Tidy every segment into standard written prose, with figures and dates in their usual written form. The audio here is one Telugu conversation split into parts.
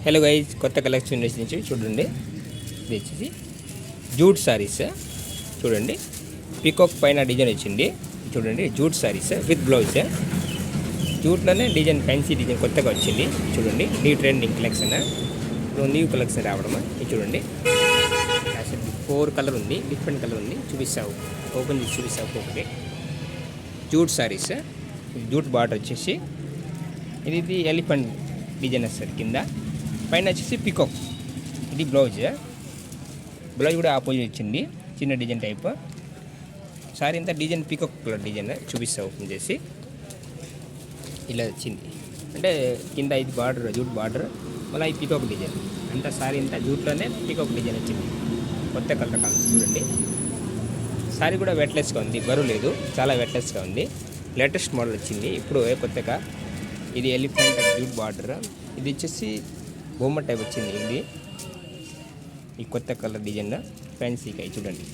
హలో గైజ్, కొత్త కలెక్షన్ నుంచి చూడండి. ఇది వచ్చేసి జూట్ సారీస్ చూడండి. పీకాక్ పైన డిజైన్ వచ్చింది చూడండి. Jute sarees with blouse. జూట్లోనే డిజైన్, ఫ్యాన్సీ డిజైన్ కొత్తగా వచ్చింది చూడండి. న్యూ ట్రెండింగ్ కలెక్షన్, ఇప్పుడు న్యూ కలెక్షన్ రావడం. ఇది చూడండి. 4 కలర్ ఉంది, డిఫరెంట్ కలర్ ఉంది. చూపిస్తావు, ఓపెన్ చేసి చూపిస్తావు. ఒకటి జూట్ సారీస్, జూట్ బార్డర్ వచ్చేసి ఇది ఎలిఫెంట్ డిజైన్ వస్తుంది కింద. పైన వచ్చేసి పికాక్. ఇది బ్లౌజ్. బ్లౌజ్ కూడా ఆపోజిట్ వచ్చింది, చిన్న డిజైన్ టైప్. సారీ అంతా డిజైన్ పికాక్ కలర్ డిజైన్. చూపిస్తా ఓపెన్ చేసి. ఇలా వచ్చింది అంటే కింద ఇది బార్డర్, జూట్ బార్డర్, మళ్ళీ ఈ పికాక్ డిజైన్ అంతా. సారీ అంతా జూట్లోనే పికాక్ డిజైన్ వచ్చింది. కొత్త కలర్ కాల్స్ చూడండి. సారీ కూడా వెట్లెస్గా ఉంది, బరువు లేదు, చాలా వెట్లెస్గా ఉంది. లేటెస్ట్ మోడల్ వచ్చింది ఇప్పుడు కొత్తగా. ఇది ఎలిఫెంట్ జూట్ బార్డర్. ఇది వచ్చేసి బొమ్మ టైప్ వచ్చింది. ఇది ఈ కొత్త కలర్ డిజైన్ ఫ్యాన్సీగా చూడండి.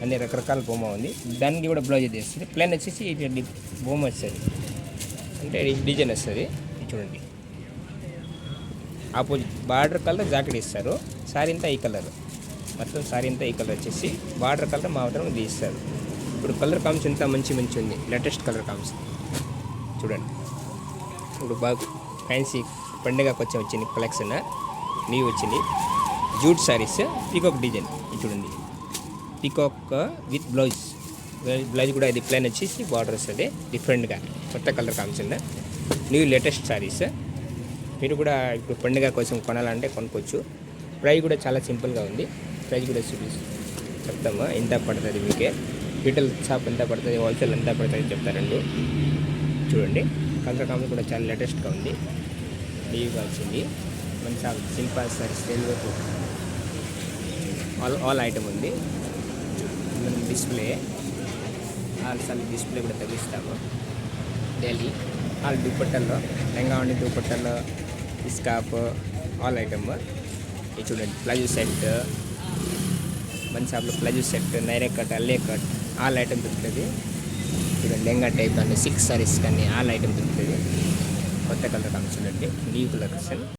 అన్ని రకరకాల బొమ్మ ఉంది. దానికి కూడా బ్లౌజ్ చేస్తుంది. ప్లాన్ వచ్చేసి ఇటువంటి బొమ్మ వస్తుంది, అంటే డిజైన్ వస్తుంది చూడండి. ఆపోజిట్ బార్డర్ కలర్ జాకెట్ ఇస్తారు. సారీ అంతా ఈ కలర్, మొత్తం సారీ అంతా ఈ కలర్ వచ్చేసి బార్డర్ కలర్ మాత్రం ఇది ఇస్తారు. ఇప్పుడు కలర్ కామ్స్ ఎంత మంచి ఉంది. లేటెస్ట్ కలర్ కామ్స్ చూడండి. ఇప్పుడు బాగా ఫ్యాన్సీ పండుగ కొంచెం వచ్చింది కలెక్షన్, న్యూ వచ్చింది. జూట్ సారీస్ పీకాక్ డిజైన్ చూడండి. Peacock with blouse. బ్లౌజ్ కూడా ఇది ప్లెయిన్ వచ్చేసి బార్డర్ వస్తుంది డిఫరెంట్గా. కొత్త colour combination, new latest saris. మీరు కూడా ఇప్పుడు పండుగ కోసం కొనాలంటే కొనుక్కోవచ్చు. ప్రైస్ కూడా చాలా సింపుల్గా ఉంది. ప్రైస్ కూడా చెప్తాము ఎంత పడుతుంది మీకే. రిటైల్ షాప్ ఎంత పడుతుంది, హోల్సేల్ ఎంత పడుతుంది చెప్తారండి. చూడండి, కలర్ కాంబినేషన్ కూడా చాలా లేటెస్ట్గా ఉంది, న్యూగా వచ్చింది. మంచి simple saris, Telugu all item ఉంది. డిస్ప్లే, ఆల్ సార్ డిస్ప్లే కూడా తగ్గిస్తాము డైలీ. ఆల్ దుప్పట్టల్లో, లెంగా ఉండి దుప్పట్టల్లో, స్కార్ఫ్, ఆల్ ఐటమ్. ఇది చూడండి. ప్లాజో సెట్, మన షాప్లో ప్లాజో సెట్, నైరే కట్, అల్లే కట్, ఆల్ ఐటమ్ దొరుకుతుంది. చూడండి, లెంగా టైప్ కానీ 6 సారీస్ కానీ ఆల్ ఐటమ్ దొరుకుతుంది. కొత్త కలర్ కాంబినేషన్ అండి, న్యూ కలెక్షన్.